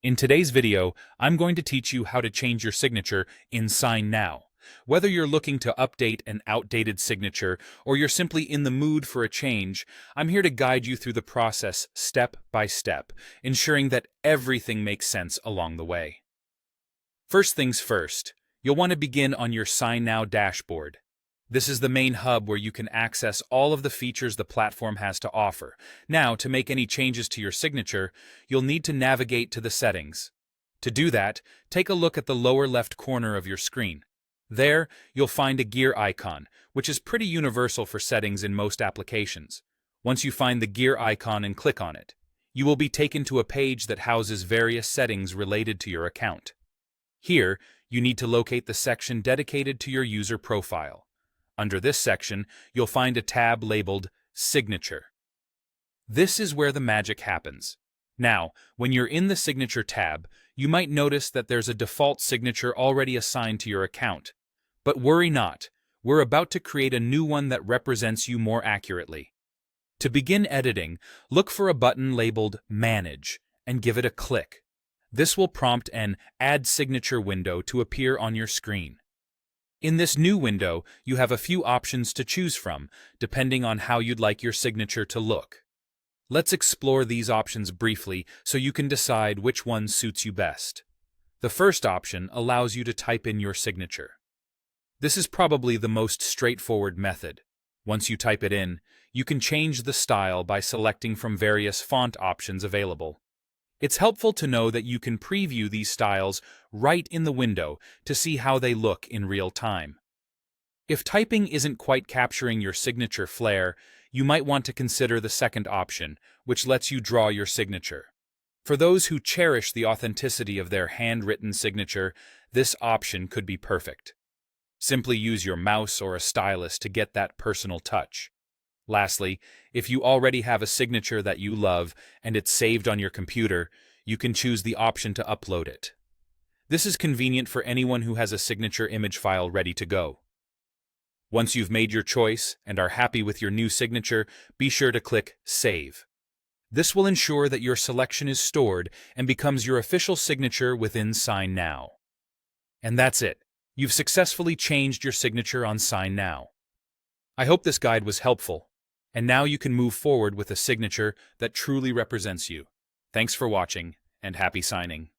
In today's video, I'm going to teach you how to change your signature in SignNow. Whether you're looking to update an outdated signature or you're simply in the mood for a change, I'm here to guide you through the process step by step, ensuring that everything makes sense along the way. First things first, you'll want to begin on your SignNow dashboard. This is the main hub where you can access all of the features the platform has to offer. Now, to make any changes to your signature, you'll need to navigate to the settings. To do that, take a look at the lower left corner of your screen. There, you'll find a gear icon, which is pretty universal for settings in most applications. Once you find the gear icon and click on it, you will be taken to a page that houses various settings related to your account. Here, you need to locate the section dedicated to your user profile. Under this section, you'll find a tab labeled Signature. This is where the magic happens. Now, when you're in the Signature tab, you might notice that there's a default signature already assigned to your account. But worry not, we're about to create a new one that represents you more accurately. To begin editing, look for a button labeled Manage and give it a click. This will prompt an Add Signature window to appear on your screen. In this new window, you have a few options to choose from, depending on how you'd like your signature to look. Let's explore these options briefly so you can decide which one suits you best. The first option allows you to type in your signature. This is probably the most straightforward method. Once you type it in, you can change the style by selecting from various font options available. It's helpful to know that you can preview these styles right in the window to see how they look in real time. If typing isn't quite capturing your signature flair, you might want to consider the second option, which lets you draw your signature. For those who cherish the authenticity of their handwritten signature, this option could be perfect. Simply use your mouse or a stylus to get that personal touch. Lastly, if you already have a signature that you love and it's saved on your computer, you can choose the option to upload it. This is convenient for anyone who has a signature image file ready to go. Once you've made your choice and are happy with your new signature, be sure to click Save. This will ensure that your selection is stored and becomes your official signature within SignNow. And that's it. You've successfully changed your signature on SignNow. I hope this guide was helpful. And now you can move forward with a signature that truly represents you. Thanks for watching, and happy signing.